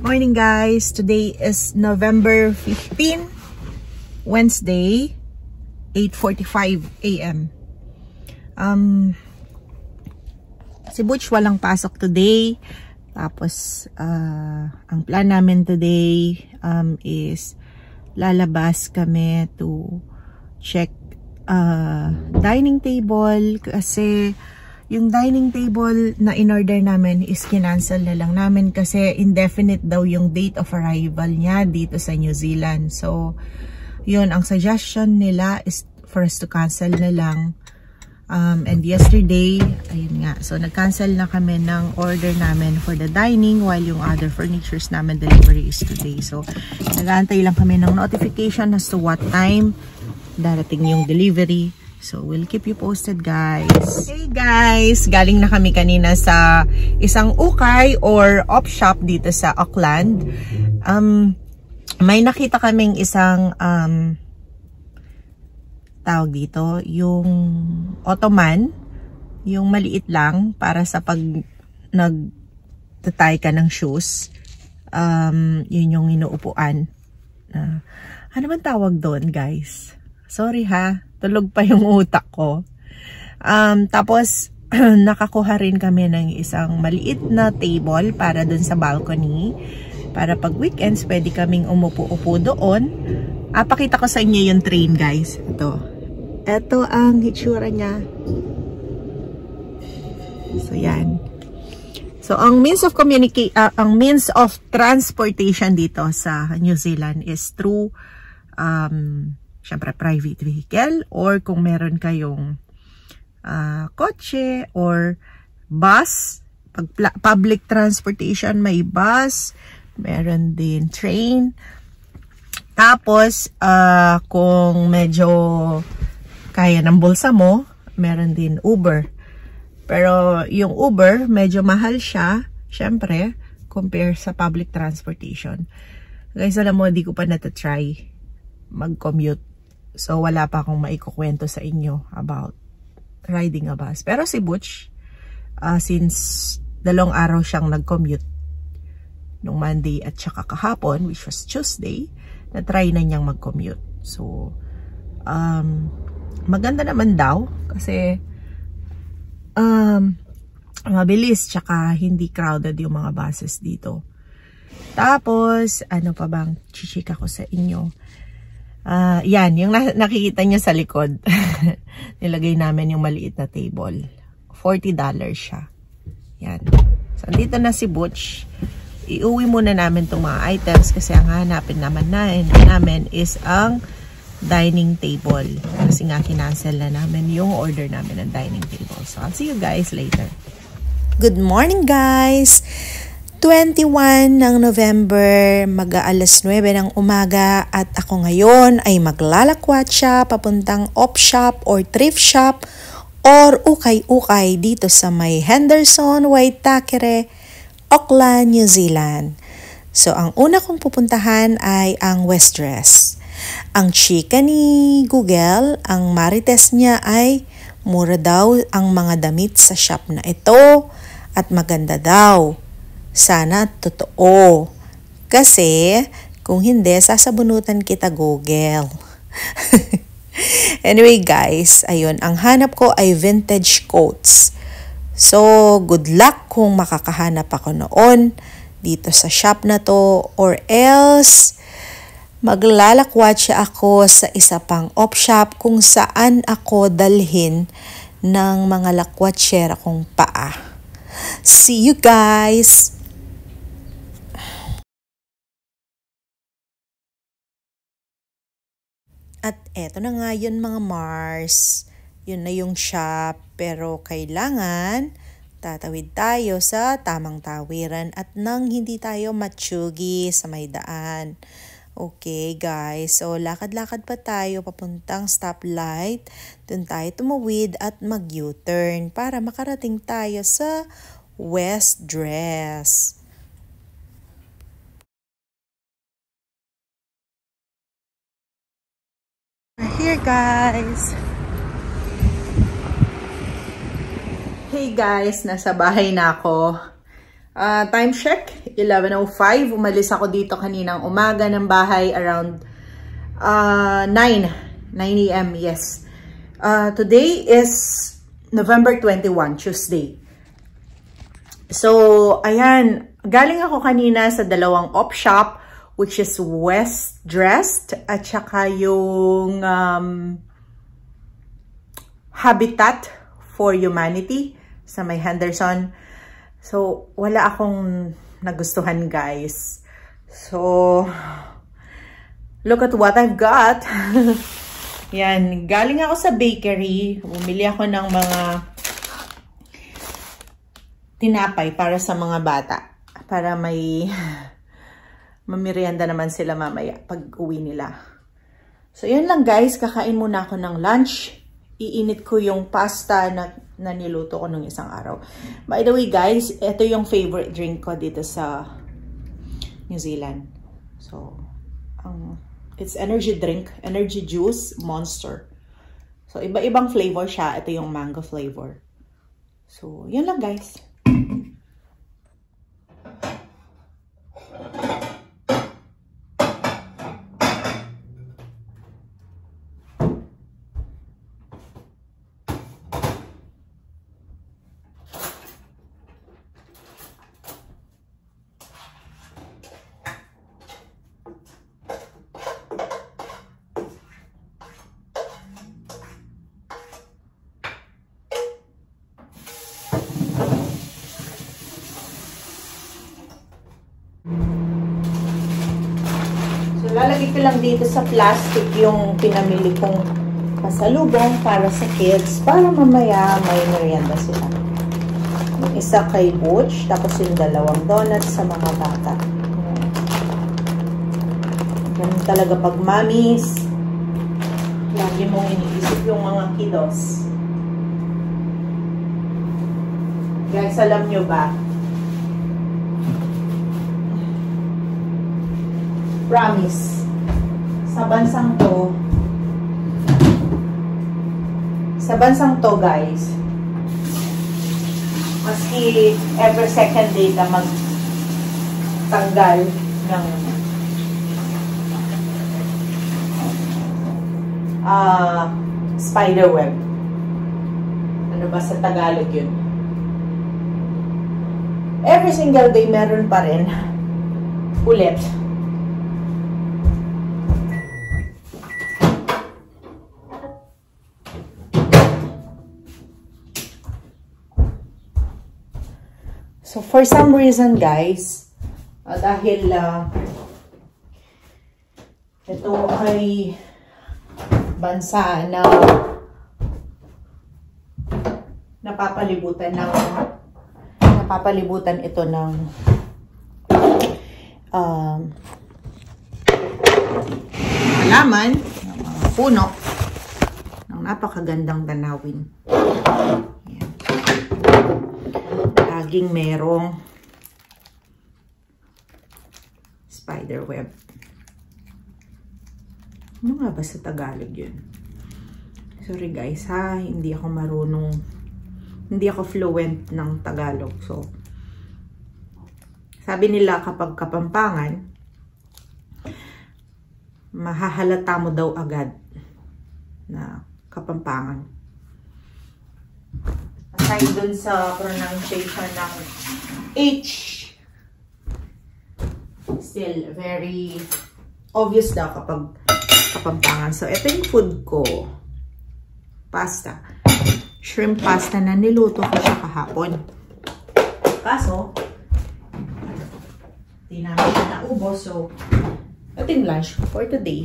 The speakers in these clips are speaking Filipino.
Morning guys, today is November 15, Wednesday, 8:45 AM. Si Butch walang pasok today. Tapos ang plan namin today is lalabas kami to check dining table kasi yung dining table na in-order namin is kinancel na lang namin kasi indefinite daw yung date of arrival niya dito sa New Zealand. So, yun, ang suggestion nila is for us to cancel na lang. And yesterday, ayun nga, so nag-cancel na kami ng order namin for the dining while yung other furnitures namin delivery is today. So, nag-aantay lang kami ng notification as to what time darating yung delivery. So, we'll keep you posted, guys. Hey, guys! Galing na kami kanina sa isang ukay or op shop dito sa Auckland. May nakita kaming isang tawag dito, yung ottoman, yung maliit lang para sa pag nagtatay ka ng shoes. Yun yung inuupuan. Ano man tawag doon, guys? Sorry ha. Tulog pa yung utak ko. Tapos, nakakuha rin kami ng isang maliit na table para dun sa balcony. Para pag weekends, pwede kaming umupo-upo doon. Pakita ko sa inyo yung train, guys. Ito ang hitsura niya. So, yan. So, ang means of transportation dito sa New Zealand is through syempre private vehicle or kung meron kayong kotse or bus. Public transportation, may bus, meron din train. Tapos kung medyo kaya ng bulsa mo, meron din Uber. Pero yung Uber medyo mahal siya, syempre compare sa public transportation. Guys, alam mo, di ko pa natatry mag-commute. So, wala pa akong maikukwento sa inyo about riding a bus. Pero si Butch, since 2 araw siyang nag-commute, nung Monday at saka kahapon, which was Tuesday, na-try na niyang mag-commute. So, maganda naman daw kasi mabilis tsaka hindi crowded yung mga buses dito. Tapos, ano pa bang chichika ko sa inyo? Yan, yung nakikita nyo sa likod. Nilagay namin yung maliit na table. $40 siya. Yan. So, andito na si Butch. Iuwi muna namin itong mga items kasi ang hanapin naman namin is ang dining table. Kasi nga kinancel na namin yung order namin ng dining table. So, I'll see you guys later. Good morning, guys! 21 ng November, mag-aalas 9 ng umaga at ako ngayon ay maglalakwatsa papuntang op shop or thrift shop or ukay-ukay dito sa may Henderson, Waitakere, Auckland, New Zealand. So, ang una kong pupuntahan ay ang Wesdress. Ang chika ni Google, ang marites niya ay mura daw ang mga damit sa shop na ito at maganda daw. Sana totoo. Kasi, kung hindi, sasabunutan kita, Google. Anyway, guys, ayun, ang hanap ko ay vintage coats. So, good luck kung makakahanap ako noon dito sa shop na to. Or else, maglalakwatsa ako sa isa pang op shop kung saan ako dalhin ng mga lakwatsera kong paa. See you guys! At eto na nga yun mga Mars. Yun na yung shop. Pero kailangan tatawid tayo sa tamang tawiran at nang hindi tayo matsugi sa may daan. Okay guys, so lakad-lakad pa tayo papuntang stoplight. Doon tayo tumawid at mag-U-turn para makarating tayo sa Wesdress. Here guys. Hey guys, nasa bahay na ako. Time check, 11:05. Umalis ako dito kaninang umaga ng bahay around 9 a.m. Yes. Today is November 21, Tuesday. So, ayan. Galing ako kanina sa dalawang op shop, which is West Dressed at saka yung Habitat for Humanity sa may Henderson. So, wala akong nagustuhan, guys. So, look at what I've got. Yan, galing ako sa bakery. Bumili ako ng mga tinapay para sa mga bata. Para may mamirienda naman sila mamaya pag uwi nila. So, yun lang, guys. Kakain muna ako ng lunch. Iinit ko yung pasta na niluto ko nung isang araw. By the way, guys, ito yung favorite drink ko dito sa New Zealand. So, it's energy drink, energy juice, Monster. So, iba-ibang flavor siya. Ito yung mango flavor. So, yun lang, guys. Lalagay ko lang dito sa plastic yung pinamili kong pasalubong para sa kids, para mamaya may merienda sila. Yung isa kay Butch, tapos yung dalawang donuts sa mga bata. Ganun talaga pag mommies, lagi mong iniisip yung mga kiddos. Guys, alam nyo ba? Promise, sa bansang to, guys, maski every second day ka magtanggal ng spider web. Ano ba sa Tagalog yun? Every single day meron pa rin ulit. So, for some reason, guys, dahil ito ay bansa na napapalibutan ito ng halaman, ng mga puno, ng napakagandang tanawin. Laging merong spider web. Ano nga ba sa Tagalog yun? Sorry guys ha, hindi ako marunong, hindi ako fluent ng Tagalog. So, sabi nila kapag Kapampangan, mahahalata mo daw agad na Kapampangan. Aside dun sa pronunciation ng H, still very obvious daw kapag Kapampangan. So, ito yung food ko. Pasta. Shrimp pasta na niluto ko siya kahapon. Kaso, hindi namin na naubos. So, ito yung lunch for today.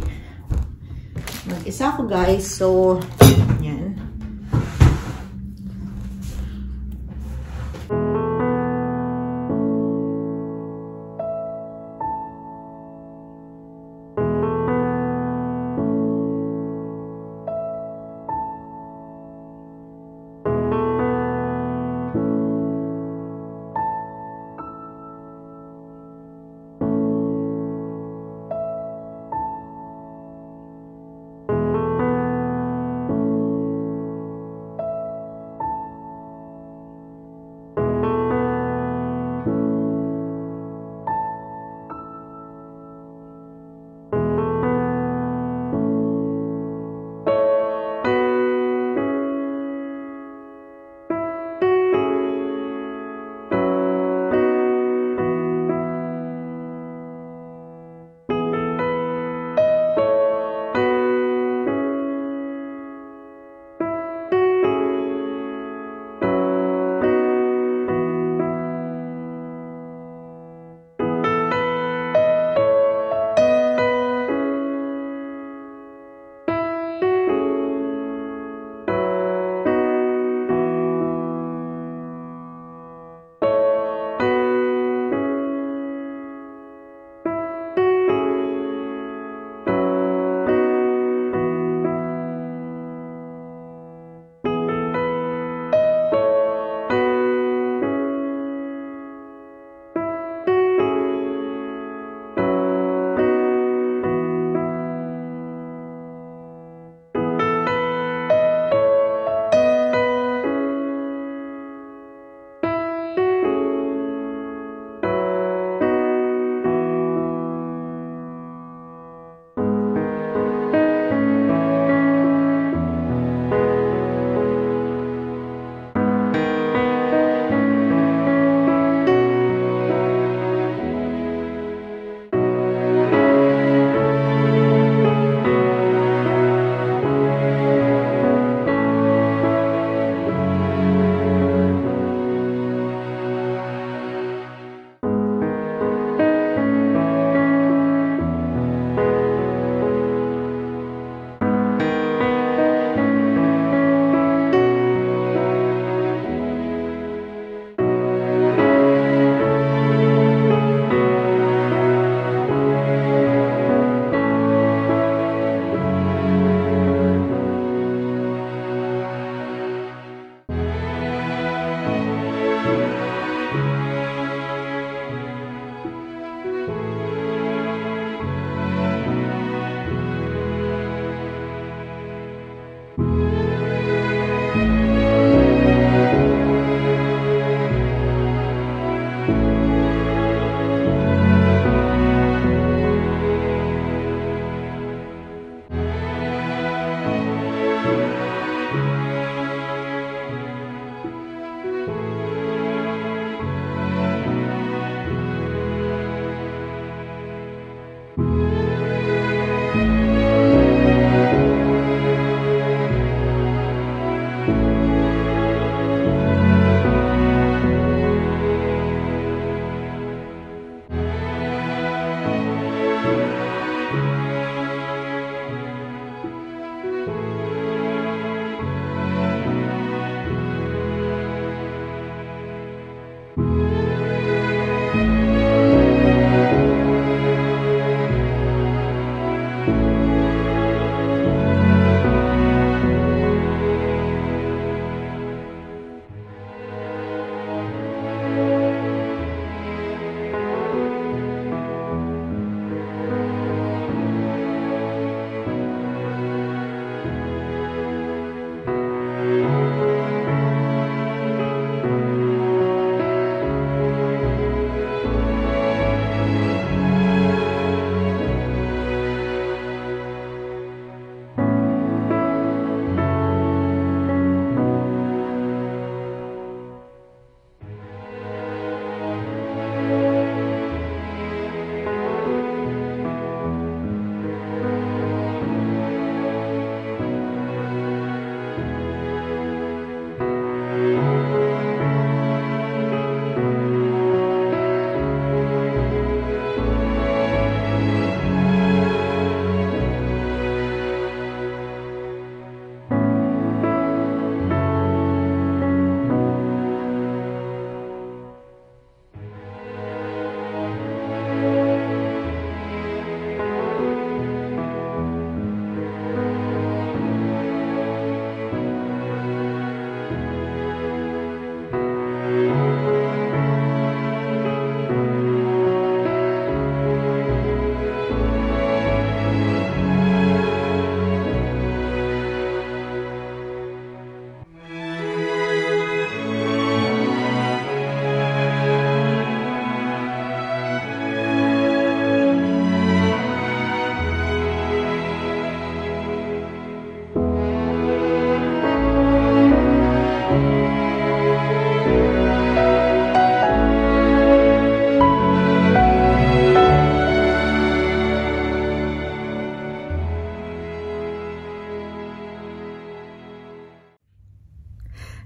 Mag-isa ko, guys. So, yan.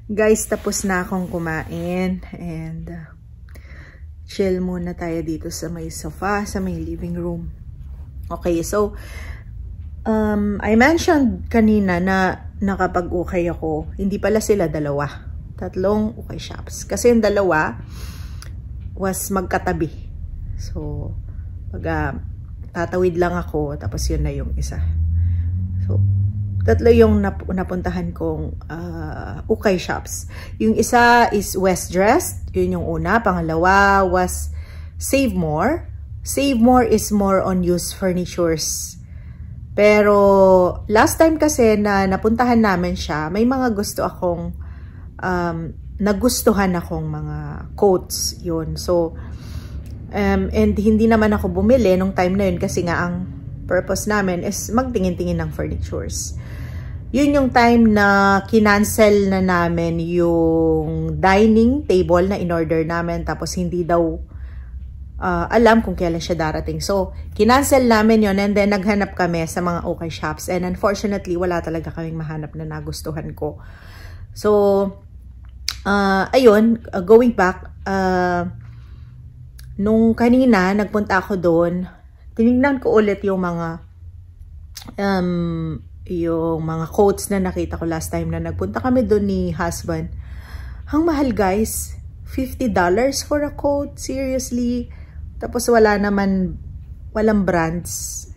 Guys, tapos na akong kumain and chill muna tayo dito sa may sofa, sa may living room. Okay, so I mentioned kanina na nakapag-ukay ako. Hindi pala sila dalawa. 3 ukay shops. Kasi yung dalawa was magkatabi. So, tatawid lang ako, tapos yun na yung isa. So, 3 yung napuntahan kong ukay shops. Yung isa is West Dressed. Yun yung una. Pangalawa was Save More. Save More is more on used furnitures. Pero, last time kasi na napuntahan namin siya, may mga gusto akong nagustuhan akong mga coats yun. So, and hindi naman ako bumili nung time na yun kasi nga ang purpose namin is magtingin-tingin ng furnitures. Yun yung time na kinancel na namin yung dining table na in-order namin tapos hindi daw alam kung kailan siya darating. So, kinancel namin yun and then naghanap kami sa mga ukay shops and unfortunately, wala talaga kaming mahanap na nagustuhan ko. So, ayun, going back, nung kanina, nagpunta ako doon, tinignan ko ulit yung mga quotes na nakita ko last time na nagpunta kami doon ni husband. Ang mahal guys, $50 for a coat, seriously. Tapos walang brands.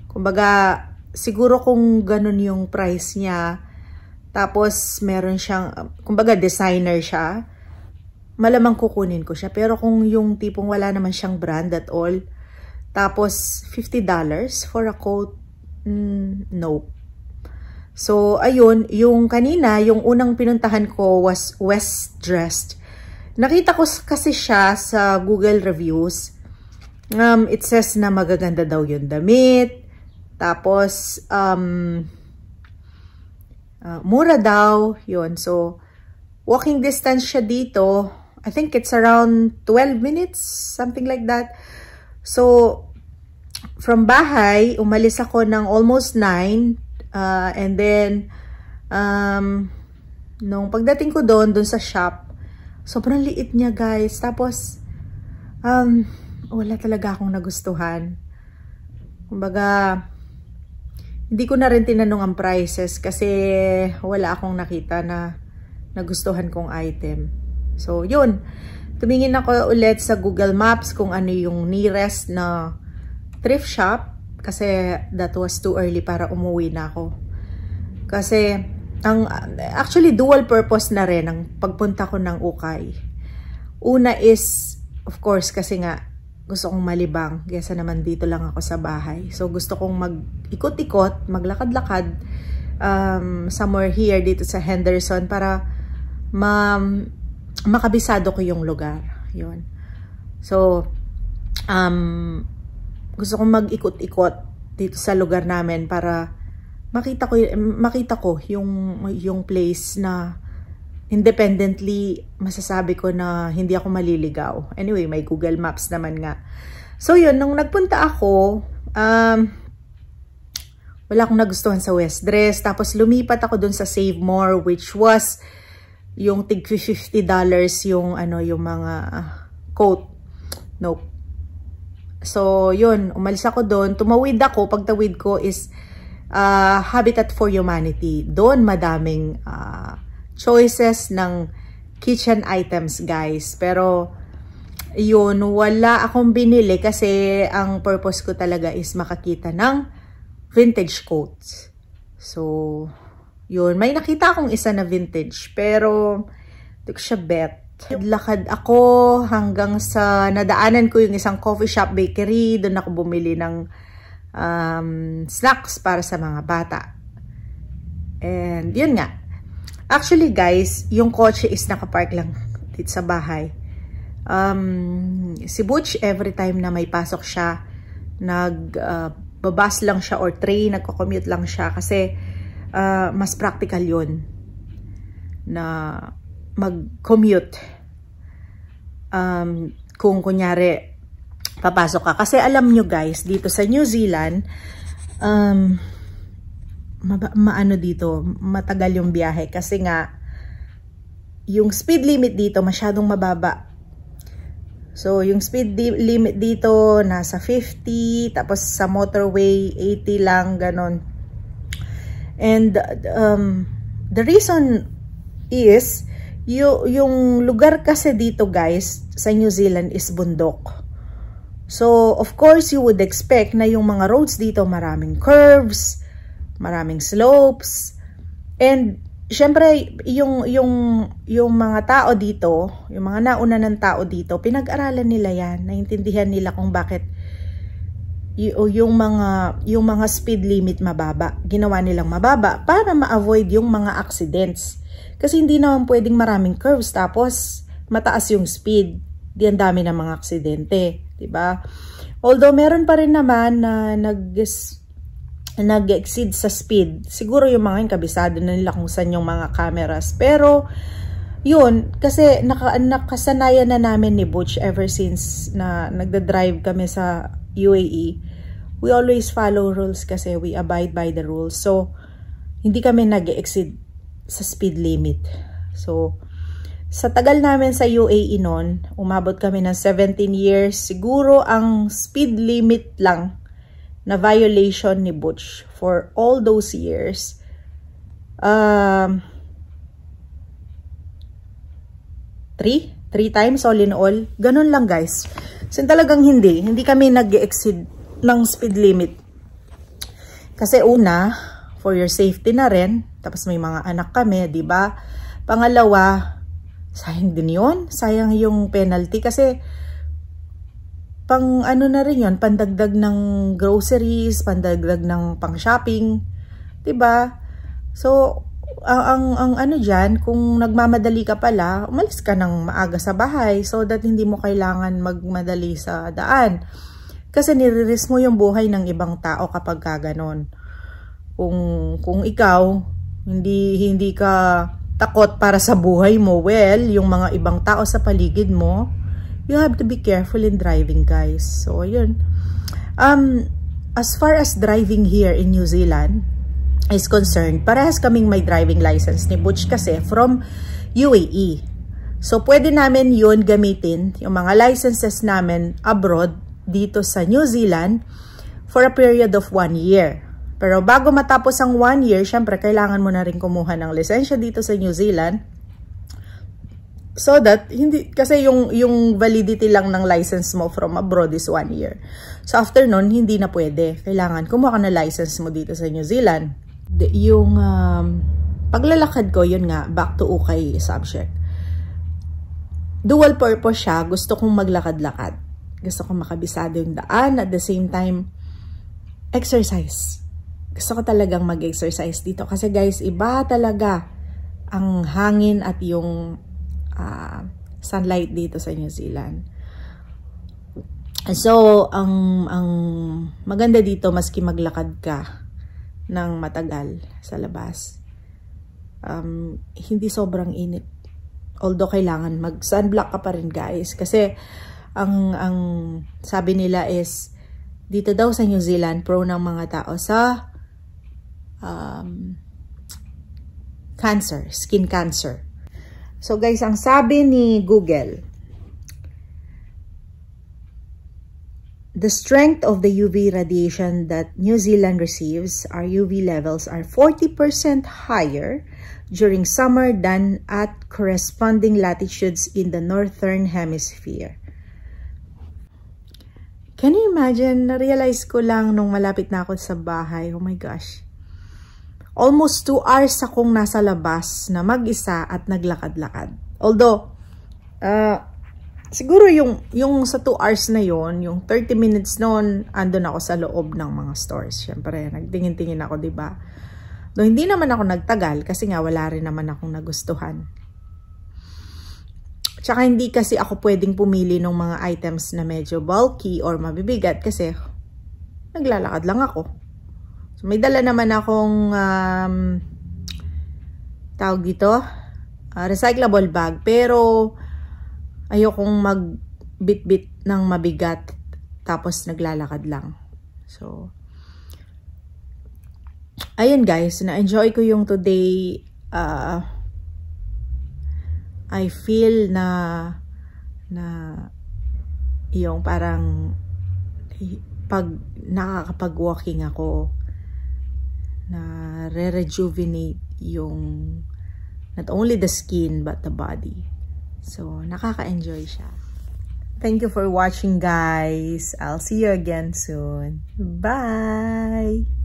Kumbaga, siguro kung ganun yung price niya, tapos meron siyang, kumbaga designer siya, malamang kukunin ko siya. Pero kung yung tipong wala naman siyang brand at all, tapos $50 for a coat, no. So, ayun, yung kanina, yung unang pinuntahan ko was West Dressed. Nakita ko kasi siya sa Google reviews. It says na magaganda daw yung damit. Tapos, mura daw. Yun. So, walking distance siya dito. I think it's around 12 minutes. Something like that. So, from bahay, umalis ako ng almost 9. And then, nung pagdating ko doon sa shop, sobrang liit niya guys. Tapos, wala talaga akong nagustuhan. Kumbaga, hindi ko na rin tinanong ang prices kasi wala akong nakita na nagustuhan kong item. So, yun. Tumingin ako ulit sa Google Maps kung ano yung nearest na thrift shop kasi that was too early para umuwi na ako. Kasi, actually dual purpose na rin ang pagpunta ko ng ukay. Una is, of course, kasi nga, gusto kong malibang. Kesa naman dito lang ako sa bahay. So, gusto kong mag-ikot-ikot, maglakad-lakad somewhere here dito sa Henderson para makabisado ko yung lugar. Yun. So, gusto kong mag-ikot-ikot dito sa lugar namin para makita ko yung place na independently, masasabi ko na hindi ako maliligaw. Anyway, may Google Maps naman nga. So, yun, nung nagpunta ako, wala akong nagustuhan sa West Dress. Tapos, lumipat ako dun sa Save More, which was yung tig $50 yung mga coat. Nope. So, yun, umalis ako dun. Tumawid ako. Pagtawid ko is Habitat for Humanity. Doon madaming choices ng kitchen items, guys. Pero, yun, wala akong binili kasi ang purpose ko talaga is makakita ng vintage coats. So, yun. May nakita akong isa na vintage, pero hindi ko siya bet. Lakad ako hanggang sa nadaanan ko yung isang coffee shop bakery. Doon ako bumili ng snacks para sa mga bata. And, yun nga. Actually, guys, yung kotse is nakapark lang dito sa bahay. Si Butch, every time na may pasok siya, nagbabas lang siya or train, nagko-commute lang siya kasi mas practical yun na mag-commute kung kunyari papasok ka. Kasi alam nyo guys, dito sa New Zealand, maano dito, matagal yung biyahe kasi nga yung speed limit dito masyadong mababa. So, yung speed limit dito nasa 50, tapos sa motorway 80 lang, ganon. And the reason is, yung lugar kasi dito guys, sa New Zealand is bundok. So, of course, you would expect na yung mga roads dito maraming curves, maraming slopes, and syempre, yung mga tao dito, yung mga nauna ng tao dito, pinag-aralan nila yan, naintindihan nila kung bakit yung mga speed limit mababa, ginawa nilang mababa para ma-avoid yung mga accidents. Kasi hindi naman pwedeng maraming curves tapos mataas yung speed. Di ang dami ng mga aksidente, diba? Although meron pa rin naman na nag-exceed sa speed. Siguro yung mga yung kabisado na nila kung saan yung mga cameras. Pero yun, kasi nakasanayan na namin ni Butch ever since na nagda-drive kami sa UAE. We always follow rules kasi we abide by the rules. So, hindi kami nag-exceed sa speed limit. So, sa tagal namin sa UAE noon, umabot kami ng 17 years. Siguro ang speed limit lang na violation ni Butch for all those years, 3 times all in all. Ganun lang guys. So talagang hindi kami nag-exceed ng speed limit. Kasi una, for your safety na rin, tapos may mga anak kami, di ba? Pangalawa, sayang din yun. Sayang yung penalty kasi pang ano na rin yun, pandagdag ng groceries, pandagdag ng pang shopping, 'di ba? So ang ano diyan, kung nagmamadali ka pala, umalis ka ng maaga sa bahay so that hindi mo kailangan magmadali sa daan. Kasi nire-risk mo yung buhay ng ibang tao kapag gano'n. Kung ikaw hindi ka takot para sa buhay mo, well, yung mga ibang tao sa paligid mo, you have to be careful in driving, guys. So, yun. As far as driving here in New Zealand is concerned, parehas kaming may driving license ni Butch kasi from UAE. So, pwede namin yun gamitin, yung mga licenses namin abroad dito sa New Zealand for a period of 1 year. Pero bago matapos ang 1 year, syempre, kailangan mo na rin kumuha ng lisensya dito sa New Zealand. So that, kasi yung validity lang ng license mo from abroad is 1 year. So after nun, hindi na pwede. Kailangan kumuha ka na license mo dito sa New Zealand. Yung paglalakad ko, yun nga, back to ukay subject. Dual purpose siya. Gusto kong maglakad-lakad. Gusto kong makabisado yung daan. At the same time, exercise. Gusto ko talagang mag-exercise dito. Kasi guys, iba talaga ang hangin at yung sunlight dito sa New Zealand. So, ang maganda dito, maski maglakad ka ng matagal sa labas, hindi sobrang init. Although, kailangan mag-sunblock ka pa rin, guys. Kasi, ang sabi nila is, dito daw sa New Zealand, prone ng mga tao sa cancer, skin cancer. So guys, ang sabi ni Google, the strength of the UV radiation that New Zealand receives, our UV levels are 40% higher during summer than at corresponding latitudes in the northern hemisphere. Can you imagine? Na-realize ko lang nung malapit na ako sa bahay. Oh my gosh. Almost 2 hours akong nasa labas na mag-isa at naglakad-lakad. Although, siguro yung sa 2 hours na yon, yung 30 minutes noon, andun ako sa loob ng mga stores. Siyempre, nagtingin-tingin ako, diba? Though hindi naman ako nagtagal kasi nga wala rin naman akong nagustuhan. Tsaka hindi kasi ako pwedeng pumili ng mga items na medyo bulky or mabibigat kasi naglalakad lang ako. May dala naman akong tawag dito, recyclable bag, pero ayokong magbit-bit ng mabigat tapos naglalakad lang. So ayun guys, na-enjoy ko yung today I feel na yung parang pag nakakapag-walking ako, na re-rejuvenate yung not only the skin but the body. So, nakaka-enjoy siya. Thank you for watching, guys. I'll see you again soon. Bye!